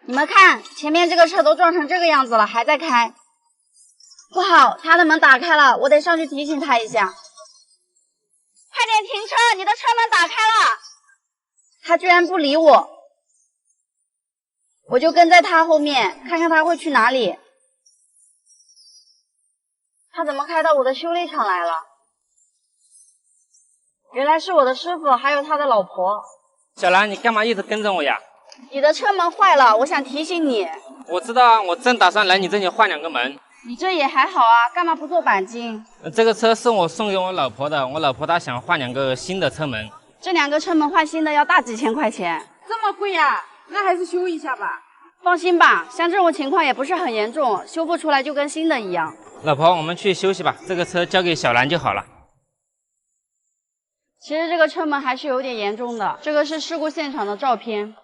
你们看，前面这个车都撞成这个样子了，还在开，不好，他的门打开了，我得上去提醒他一下。快点停车，你的车门打开了。他居然不理我，我就跟在他后面，看看他会去哪里。他怎么开到我的修理厂来了？原来是我的师傅，还有他的老婆。小兰，你干嘛一直跟着我呀？你的车门坏了，我想提醒你。我知道啊，我正打算来你这里换2个门。你这也还好啊，干嘛不做钣金？这个车是我送给我老婆的，我老婆她想换2个新的车门。这2个车门换新的要大几千块钱。这么贵呀？那还是修一下吧。放心吧，像这种情况也不是很严重，修复出来就跟新的一样。老婆，我们去休息吧，这个车交给小兰就好了。其实这个车门还是有点严重的，这个是事故现场的照片。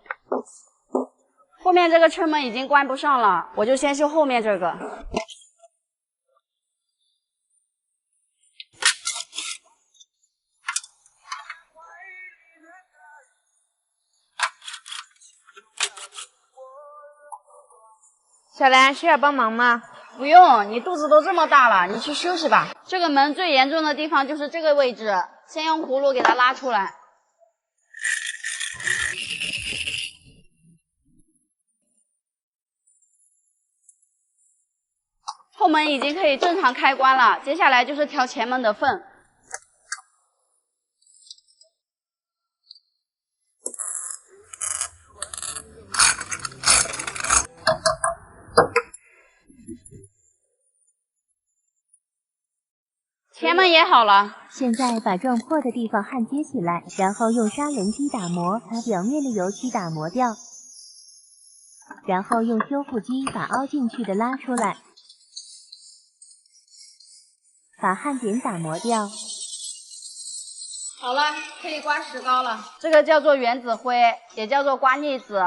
后面这个车门已经关不上了，我就先修后面这个。小兰，需要帮忙吗？不用，你肚子都这么大了，你去休息吧。这个门最严重的地方就是这个位置，先用葫芦给它拉出来。后门已经可以正常开关了，接下来就是调前门的缝。前门也好了，现在把撞破的地方焊接起来，然后用砂轮机打磨，把表面的油漆打磨掉，然后用修复机把凹进去的拉出来，把焊点打磨掉。好了，可以刮石膏了。这个叫做原子灰，也叫做刮腻子，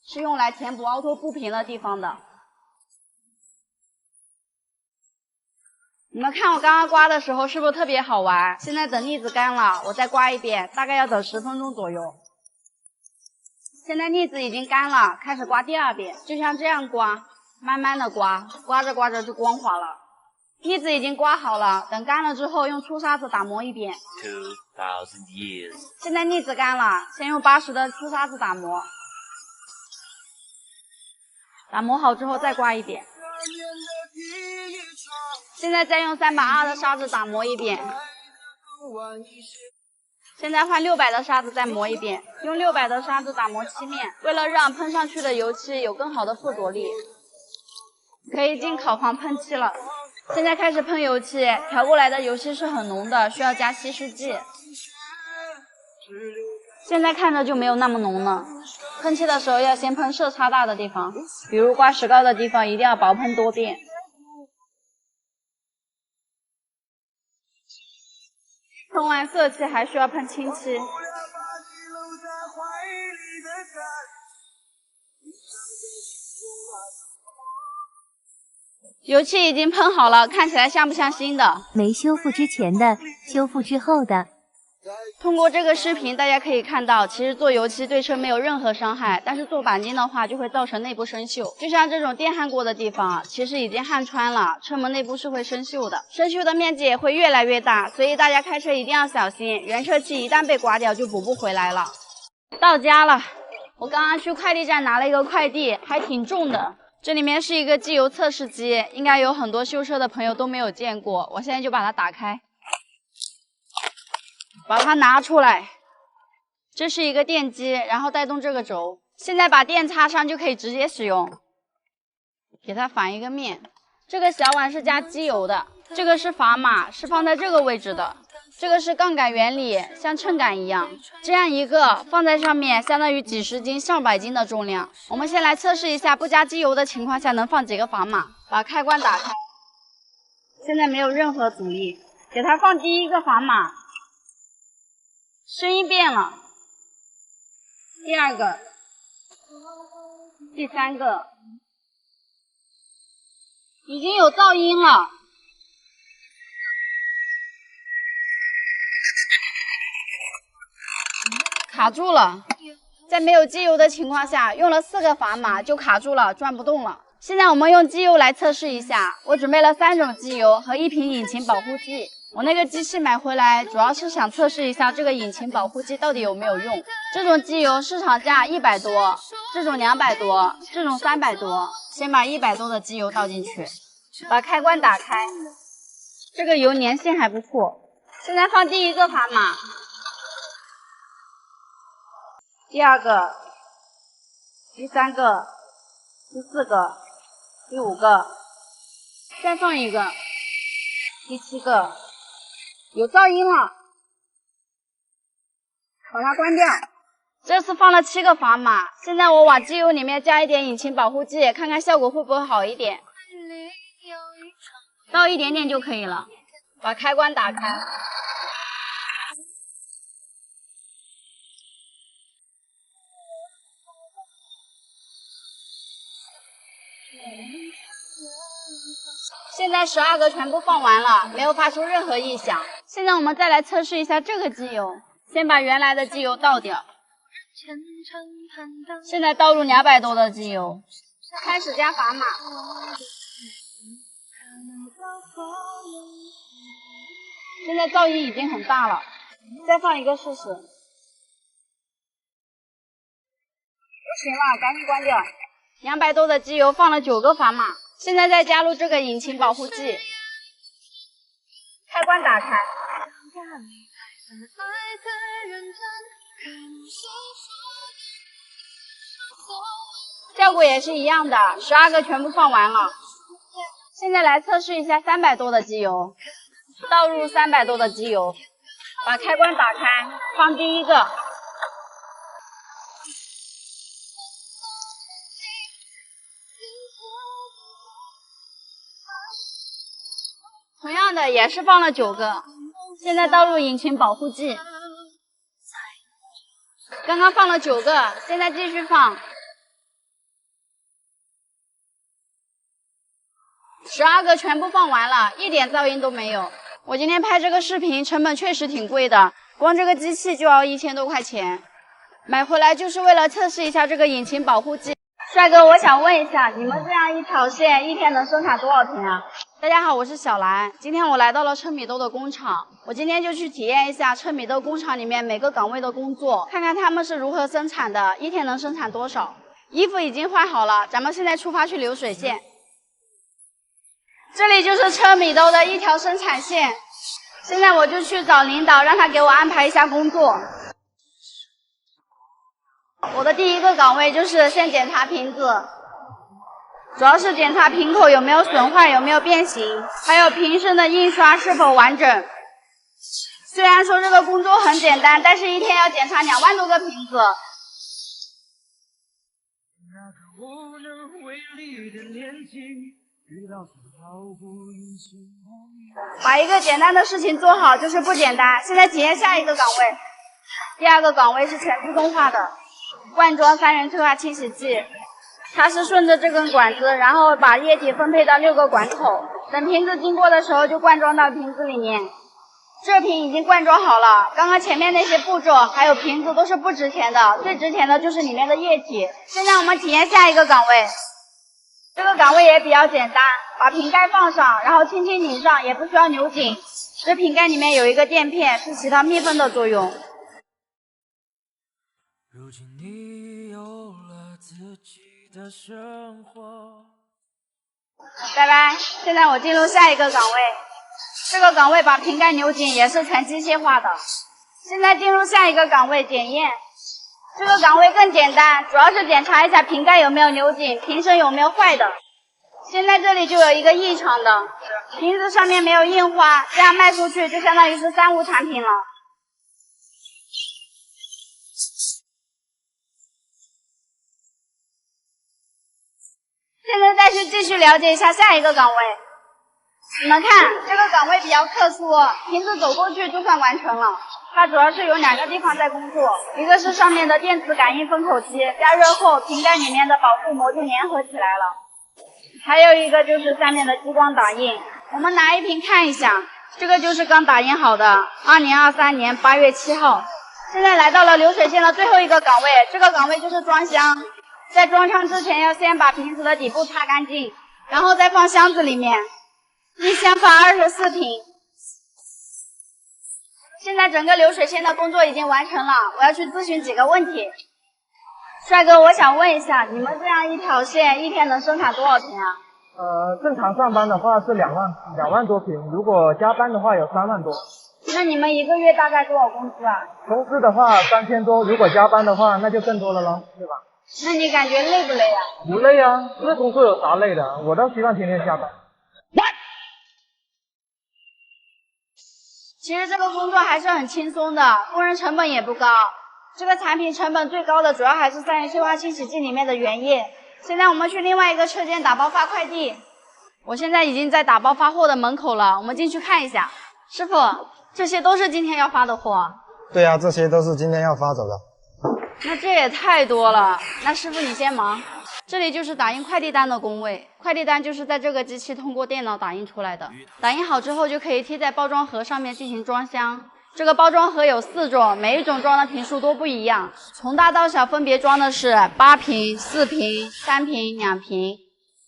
是用来填补凹凸不平的地方的。你们看我刚刚刮的时候是不是特别好玩？现在等腻子干了，我再刮一遍，大概要等10分钟左右。现在腻子已经干了，开始刮第2遍，就像这样刮，慢慢的刮，刮着刮着就光滑了。腻子已经刮好了，等干了之后用粗砂子打磨一遍。2000 years。现在腻子干了，先用80的粗砂子打磨，打磨好之后再刮一遍。现在再用320的砂子打磨一遍，现在换600的砂子再磨一遍，用600的砂子打磨漆面，为了让喷上去的油漆有更好的附着力，可以进烤房喷漆了。现在开始喷油漆，调过来的油漆是很浓的，需要加稀释剂。现在看着就没有那么浓了。喷漆的时候要先喷色差大的地方，比如刮石膏的地方一定要薄喷多遍。喷完色漆还需要喷清漆。油漆已经喷好了，看起来像不像新的？没修复之前的，修复之后的。通过这个视频，大家可以看到，其实做油漆对车没有任何伤害，但是做钣金的话就会造成内部生锈。就像这种电焊过的地方，其实已经焊穿了，车门内部是会生锈的，生锈的面积也会越来越大，所以大家开车一定要小心，原车漆一旦被刮掉就补不回来了。到家了，我刚刚去快递站拿了一个快递，还挺重的。这里面是一个机油测试机，应该有很多修车的朋友都没有见过，我现在就把它打开。把它拿出来，这是一个电机，然后带动这个轴，现在把电插上就可以直接使用。给它反一个面，这个小碗是加机油的，这个是砝码，是放在这个位置的，这个是杠杆原理，像秤杆一样，这样一个放在上面，相当于几十斤、上百斤的重量。我们先来测试一下不加机油的情况下能放几个砝码。把开关打开，现在没有任何阻力，给它放第一个砝码。声音变了，第2个，第3个，已经有噪音了。卡住了，在没有机油的情况下，用了4个砝码就卡住了，转不动了。现在我们用机油来测试一下，我准备了3种机油和1瓶引擎保护剂。我那个机器买回来主要是想测试一下这个引擎保护剂到底有没有用。这种机油市场价100多，这种200多，这种300多。先把100多的机油倒进去，把开关打开。这个油粘性还不错。现在放第1个砝码，第2个，第3个，第4个，第5个，再放1个，第7个。有噪音了，把它关掉。这次放了7个砝码，现在我往机油里面加一点引擎保护剂，看看效果会不会好一点。倒一点点就可以了。把开关打开。现在12个全部放完了，没有发出任何异响。现在我们再来测试一下这个机油，先把原来的机油倒掉。现在倒入200多的机油，开始加砝码。现在噪音已经很大了，再放1个试试。不行了，赶紧关掉。200多的机油放了9个砝码。现在再加入这个引擎保护剂，开关打开，效果也是一样的，12个全部放完了。现在来测试一下300多的机油，倒入300多的机油，把开关打开，放第1个。同样的也是放了9个，现在倒入引擎保护剂。刚刚放了9个，现在继续放。12个全部放完了，一点噪音都没有。我今天拍这个视频成本确实挺贵的，光这个机器就要1000多块钱。买回来就是为了测试一下这个引擎保护剂。帅哥，我想问一下，你们这样一条线一天能生产多少瓶啊？大家好，我是小兰，今天我来到了车米豆的工厂，我今天就去体验一下车米豆工厂里面每个岗位的工作，看看他们是如何生产的，一天能生产多少。衣服已经换好了，咱们现在出发去流水线。这里就是车米豆的一条生产线，现在我就去找领导，让他给我安排一下工作。我的第1个岗位就是先检查瓶子，主要是检查瓶口有没有损坏，有没有变形，还有瓶身的印刷是否完整。虽然说这个工作很简单，但是一天要检查2万多个瓶子。把一个简单的事情做好就是不简单。现在体验下一个岗位，第2个岗位是全自动化的。罐装3元催化清洗剂，它是顺着这根管子，然后把液体分配到6个管口，等瓶子经过的时候就灌装到瓶子里面。这瓶已经灌装好了，刚刚前面那些步骤还有瓶子都是不值钱的，最值钱的就是里面的液体。现在我们体验下一个岗位，这个岗位也比较简单，把瓶盖放上，然后轻轻拧上，也不需要扭紧。这瓶盖里面有一个垫片，是起到密封的作用。如今你有了自己的生活。拜拜，现在我进入下一个岗位，这个岗位把瓶盖扭紧也是全机械化的。现在进入下一个岗位检验，这个岗位更简单，主要是检查一下瓶盖有没有扭紧，瓶身有没有坏的。现在这里就有一个异常的，瓶子上面没有印花，这样卖出去就相当于是3无产品了。现在再去继续了解一下下一个岗位。你们看，这个岗位比较特殊，瓶子走过去就算完成了。它主要是有2个地方在工作，一个是上面的电磁感应封口机，加热后瓶盖里面的保护膜就粘合起来了。还有一个就是下面的激光打印，我们拿一瓶看一下，这个就是刚打印好的，2023年8月7号。现在来到了流水线的最后一个岗位，这个岗位就是装箱。在装箱之前，要先把瓶子的底部擦干净，然后再放箱子里面，一箱放24瓶。现在整个流水线的工作已经完成了，我要去咨询几个问题。帅哥，我想问一下，你们这样一条线一天能生产多少瓶啊？正常上班的话是2万多瓶，如果加班的话有3万多。那你们一个月大概多少工资啊？工资的话3000多，如果加班的话那就更多了咯，对吧？那你感觉累不累啊？不累啊，这工作有啥累的？我倒希望天天加班。其实这个工作还是很轻松的，工人成本也不高。这个产品成本最高的主要还是三元催化清洗剂里面的原液。现在我们去另外一个车间打包发快递。我现在已经在打包发货的门口了，我们进去看一下。师傅，这些都是今天要发的货？对啊，这些都是今天要发走的。那这也太多了。那师傅你先忙。这里就是打印快递单的工位，快递单就是在这个机器通过电脑打印出来的。打印好之后就可以贴在包装盒上面进行装箱。这个包装盒有4种，每一种装的瓶数都不一样，从大到小分别装的是8瓶、4瓶、3瓶、2瓶。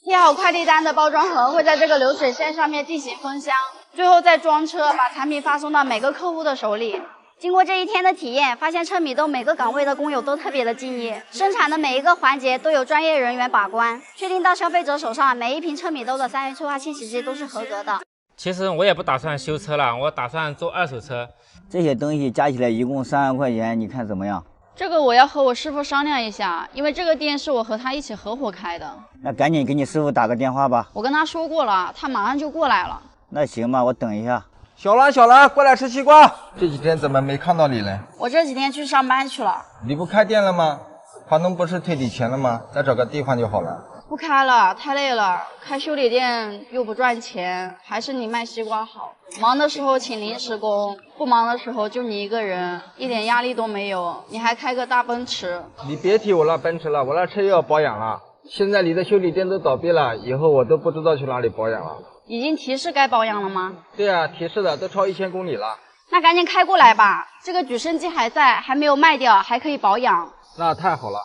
贴好快递单的包装盒会在这个流水线上面进行封箱，最后再装车把产品发送到每个客户的手里。经过这一天的体验，发现车米豆每个岗位的工友都特别的敬业，生产的每一个环节都有专业人员把关，确定到消费者手上每一瓶车米豆的3元催化清洗剂都是合格的。其实我也不打算修车了，我打算做2手车。这些东西加起来一共3万块钱，你看怎么样？这个我要和我师傅商量一下，因为这个店是我和他一起合伙开的。那赶紧给你师傅打个电话吧。我跟他说过了，他马上就过来了。那行吧，我等一下。小兰，过来吃西瓜。这几天怎么没看到你呢？我这几天去上班去了。你不开店了吗？房东不是退你钱了吗？再找个地方就好了。不开了，太累了，开修理店又不赚钱，还是你卖西瓜好。忙的时候请临时工，不忙的时候就你一个人，一点压力都没有。你还开个大奔驰。你别提我那奔驰了，我那车又要保养了。现在你的修理店都倒闭了，以后我都不知道去哪里保养了。已经提示该保养了吗？对啊，提示的，都超1000公里了。那赶紧开过来吧，这个举升机还在，还没有卖掉，还可以保养。那太好了，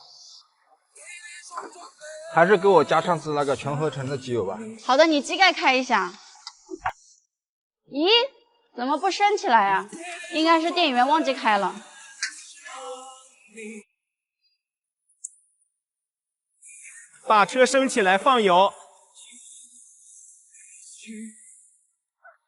还是给我加上次那个全合成的机油吧。好的，你机盖开一下。咦，怎么不升起来啊？应该是电源忘记开了。把车升起来放油。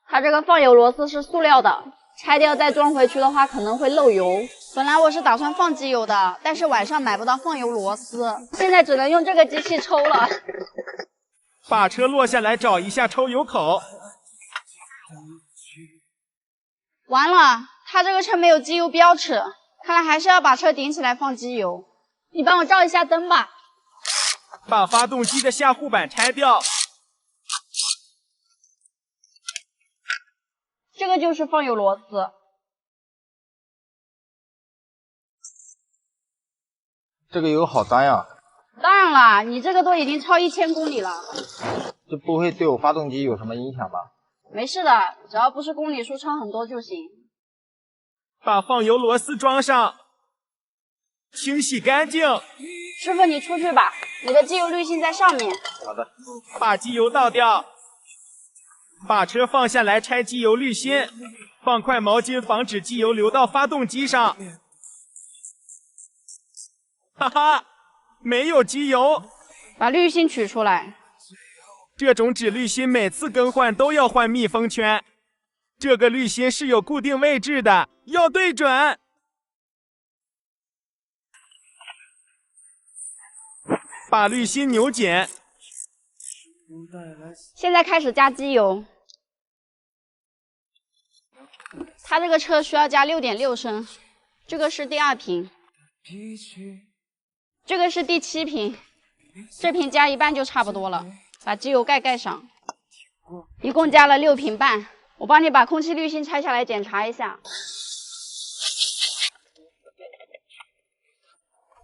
它这个放油螺丝是塑料的，拆掉再装回去的话可能会漏油。本来我是打算放机油的，但是晚上买不到放油螺丝，现在只能用这个机器抽了。把车落下来找一下抽油口。完了，它这个车没有机油标尺，看来还是要把车顶起来放机油。你帮我照一下灯吧。把发动机的下护板拆掉。这个就是放油螺丝。这个油好脏呀。当然啦，你这个都已经超1000公里了。这不会对我发动机有什么影响吧？没事的，只要不是公里数超很多就行。把放油螺丝装上，清洗干净。师傅，你出去吧，你的机油滤芯在上面。好的。把机油倒掉。把车放下来拆机油滤芯，放块毛巾防止机油流到发动机上。哈哈，没有机油。把滤芯取出来。这种纸滤芯每次更换都要换密封圈，这个滤芯是有固定位置的，要对准。把滤芯扭紧。现在开始加机油。它这个车需要加6.6升，这个是第2瓶，这个是第7瓶，这瓶加一半就差不多了。把机油盖上，一共加了6瓶半。我帮你把空气滤芯拆下来检查一下。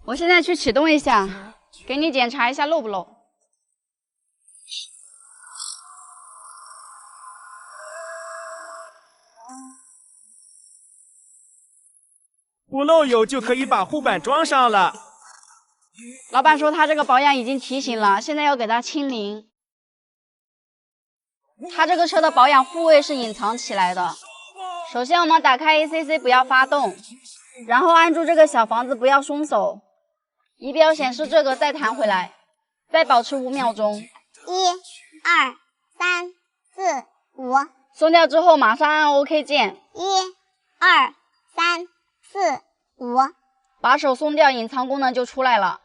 我现在去启动一下，给你检查一下漏不漏。不漏油就可以把护板装上了。老板说他这个保养已经提醒了，现在要给它清零。他这个车的保养护卫是隐藏起来的。首先我们打开 ACC 不要发动，然后按住这个小房子不要松手，仪表显示这个再弹回来，再保持5秒钟。1、2、3、4、5。松掉之后马上按 OK 键。1、2、3、4、5。把手松掉，隐藏功能就出来了。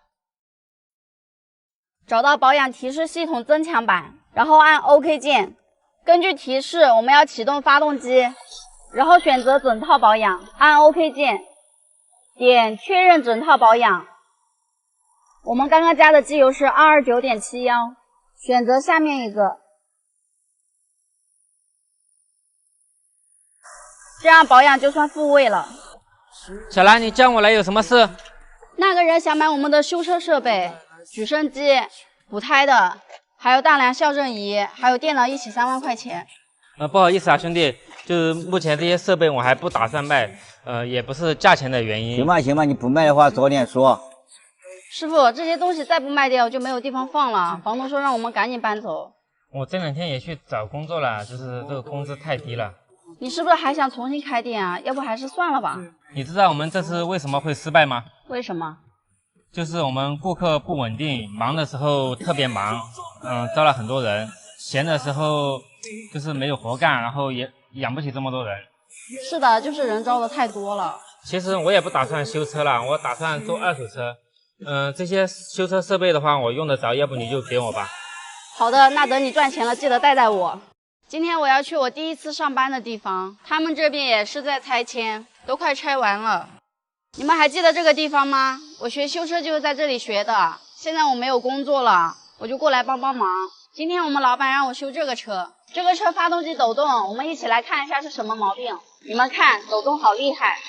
找到保养提示系统增强版，然后按 OK 键。根据提示，我们要启动发动机，然后选择整套保养，按 OK 键，点确认整套保养。我们刚刚加的机油是229.71，选择下面一个。这样保养就算复位了。小兰，你叫我来有什么事？那个人想买我们的修车设备，举升机、补胎的，还有大梁校正仪，还有电脑一起3万块钱。不好意思啊，兄弟，就是目前这些设备我还不打算卖，也不是价钱的原因。行吧，你不卖的话早点说。师傅，这些东西再不卖掉就没有地方放了，房东说让我们赶紧搬走。我这2天也去找工作了，就是这个工资太低了。你是不是还想重新开店啊？要不还是算了吧。你知道我们这次为什么会失败吗？为什么？就是我们顾客不稳定，忙的时候特别忙，招了很多人，闲的时候就是没有活干，然后也养不起这么多人。是的，就是人招的太多了。其实我也不打算修车了，我打算做2手车。这些修车设备的话我用得着，要不你就给我吧。好的，那等你赚钱了记得带带我。今天我要去我第1次上班的地方，他们这边也是在拆迁，都快拆完了。你们还记得这个地方吗？我学修车就是在这里学的，现在我没有工作了，我就过来帮帮忙。今天我们老板让我修这个车，这个车发动机抖动，我们一起来看一下是什么毛病。你们看，抖动好厉害，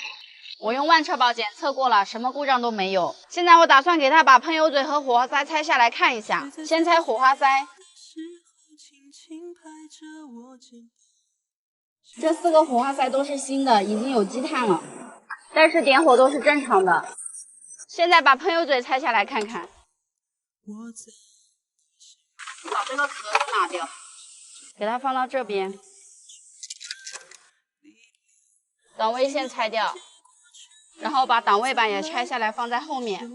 我用万车宝检测过了，什么故障都没有。现在我打算给他把喷油嘴和火花塞拆下来看一下，先拆火花塞。这4个火花塞都是新的，已经有积碳了，但是点火都是正常的。现在把喷油嘴拆下来看看，把这个壳子拿掉，给它放到这边，档位线拆掉，然后把档位板也拆下来放在后面。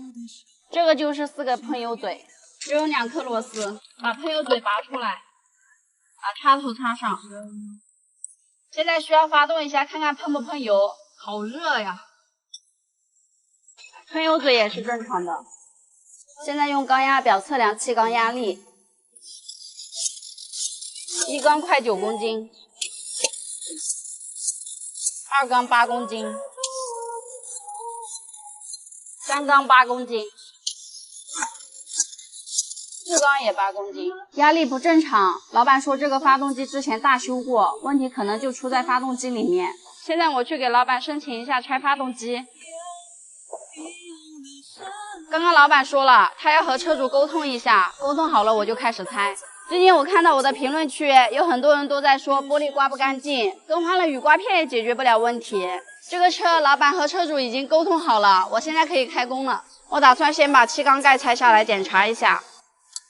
这个就是4个喷油嘴，只有2颗螺丝，把喷油嘴拔出来，把插头插上。现在需要发动一下，看看喷不喷油。好热呀！喷油嘴也是正常的。现在用高压表测量气缸压力，一缸快9公斤，2缸8公斤，3缸8公斤，4缸也8公斤，压力不正常。老板说这个发动机之前大修过，问题可能就出在发动机里面。现在我去给老板申请一下拆发动机。刚刚老板说了，他要和车主沟通一下，沟通好了我就开始拆。最近我看到我的评论区有很多人都在说玻璃刮不干净，更换了雨刮片也解决不了问题。这个车老板和车主已经沟通好了，我现在可以开工了。我打算先把气缸盖拆下来检查一下。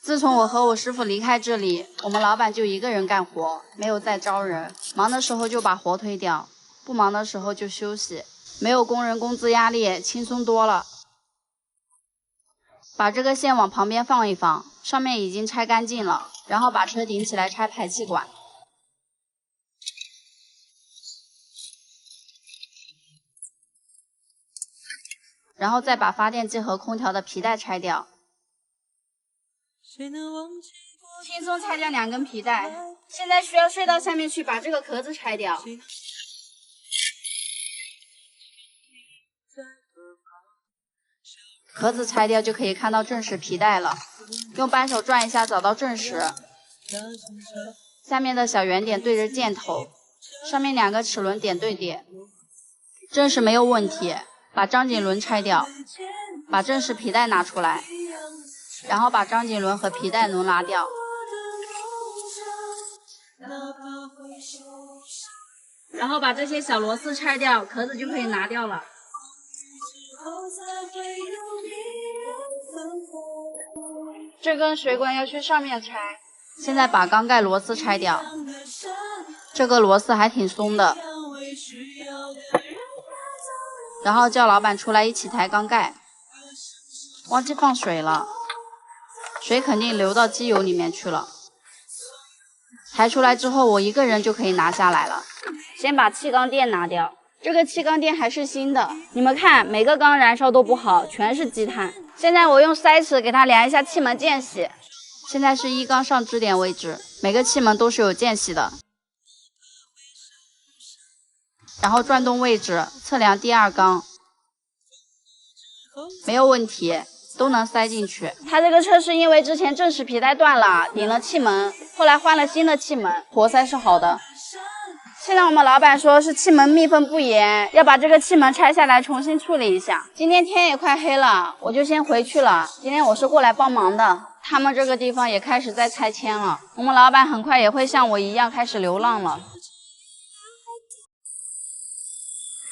自从我和我师傅离开这里，我们老板就一个人干活，没有再招人，忙的时候就把活推掉，不忙的时候就休息，没有工人工资压力，轻松多了。把这个线往旁边放一放，上面已经拆干净了，然后把车顶起来拆排气管。然后再把发电机和空调的皮带拆掉。轻松拆掉2根皮带，现在需要睡到下面去把这个壳子拆掉。壳子拆掉就可以看到正时皮带了，用扳手转一下找到正时。下面的小圆点对着箭头，上面2个齿轮点对点，正时没有问题。把张紧轮拆掉，把正时皮带拿出来，然后把张紧轮和皮带轮拉掉。然后把这些小螺丝拆掉，壳子就可以拿掉了。这根水管要去上面拆，现在把缸盖螺丝拆掉。这个螺丝还挺松的，然后叫老板出来一起抬缸盖。忘记放水了，水肯定流到机油里面去了。抬出来之后，我一个人就可以拿下来了。先把气缸垫拿掉，这个气缸垫还是新的。你们看，每个缸燃烧都不好，全是积碳。现在我用筛尺给它量一下气门间隙，现在是一缸上支点位置，每个气门都是有间隙的。然后转动位置，测量第二缸，没有问题，都能塞进去。它这个车是因为之前正时皮带断了，顶了气门，后来换了新的气门，活塞是好的。现在我们老板说是气门密封不严，要把这个气门拆下来重新处理一下。今天天也快黑了，我就先回去了。今天我是过来帮忙的，他们这个地方也开始在拆迁了，我们老板很快也会像我一样开始流浪了。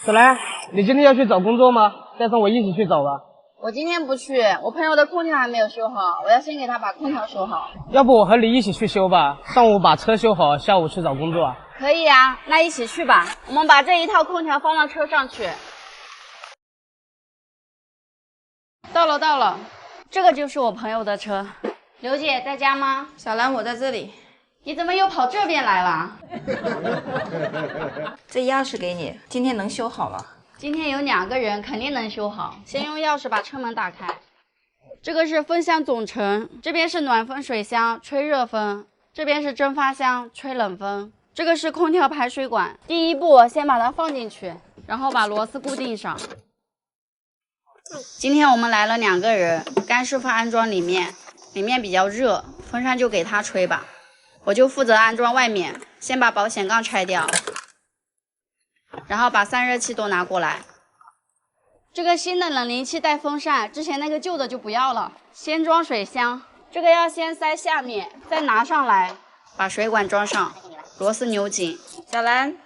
小兰，你今天要去找工作吗？带上我一起去找吧。我今天不去，我朋友的空调还没有修好，我要先给他把空调修好。要不我和你一起去修吧，上午把车修好，下午去找工作。可以啊，那一起去吧。我们把这一套空调放到车上去。到了，这个就是我朋友的车。刘姐在家吗？小兰，我在这里。你怎么又跑这边来了？这钥匙给你，今天能修好了。今天有2个人，肯定能修好。先用钥匙把车门打开。这个是风箱总成，这边是暖风水箱，吹热风；这边是蒸发箱，吹冷风。这个是空调排水管。第一步，先把它放进去，然后把螺丝固定上。今天我们来了2个人，甘师傅安装里面比较热，风扇就给他吹吧。我就负责安装外面，先把保险杠拆掉，然后把散热器都拿过来。这个新的冷凝器带风扇，之前那个旧的就不要了。先装水箱，这个要先塞下面，再拿上来，把水管装上，螺丝扭紧。小兰，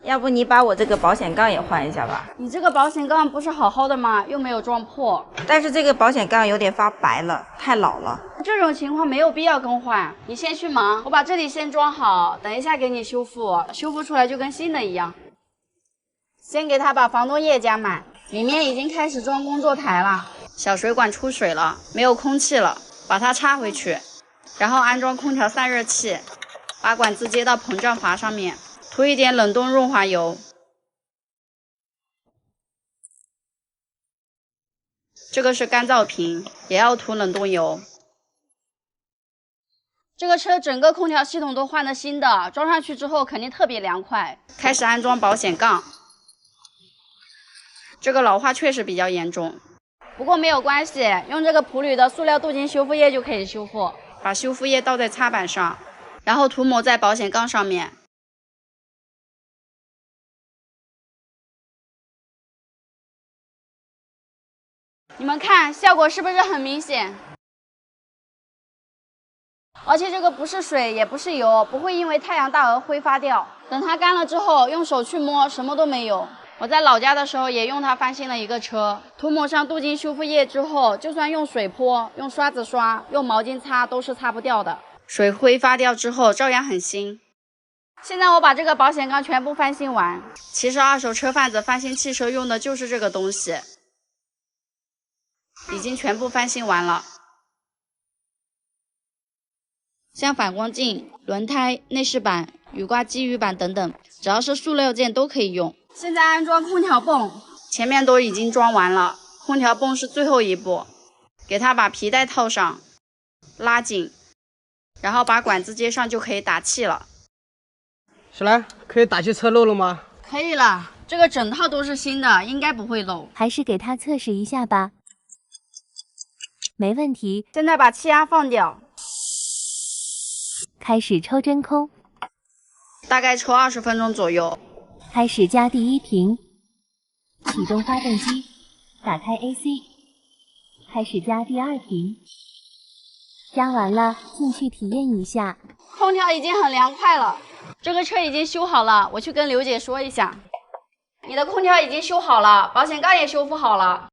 要不你把我这个保险杠也换一下吧？你这个保险杠不是好好的吗？又没有撞破。但是这个保险杠有点发白了，太老了。这种情况没有必要更换，你先去忙，我把这里先装好，等一下给你修复，修复出来就跟新的一样。先给他把防冻液加满，里面已经开始装工作台了。小水管出水了，没有空气了，把它插回去，然后安装空调散热器，把管子接到膨胀阀上面，涂一点冷冻润滑油。这个是干燥瓶，也要涂冷冻油。这个车整个空调系统都换的新的，装上去之后肯定特别凉快。开始安装保险杠，这个老化确实比较严重，不过没有关系，用这个普铝的塑料镀金修复液就可以修复。把修复液倒在擦板上，然后涂抹在保险杠上面。你们看效果是不是很明显？而且这个不是水也不是油，不会因为太阳大而挥发掉。等它干了之后，用手去摸，什么都没有。我在老家的时候也用它翻新了一个车，涂抹上镀金修复液之后，就算用水泼、用刷子刷、用毛巾擦，都是擦不掉的。水挥发掉之后，照样很新。现在我把这个保险杠全部翻新完。其实二手车贩子翻新汽车用的就是这个东西，已经全部翻新完了。像反光镜、轮胎、内饰板、雨刮机雨板等等，只要是塑料件都可以用。现在安装空调泵，前面都已经装完了，空调泵是最后一步，给它把皮带套上，拉紧，然后把管子接上就可以打气了。小兰，可以打气车漏了吗？可以了，这个整套都是新的，应该不会漏。还是给他测试一下吧。没问题。现在把气压放掉，开始抽真空，大概抽20分钟左右。开始加第一瓶，启动发动机，打开 AC， 开始加第2瓶。加完了，进去体验一下。空调已经很凉快了，这个车已经修好了，我去跟刘姐说一下。你的空调已经修好了，保险杠也修复好了。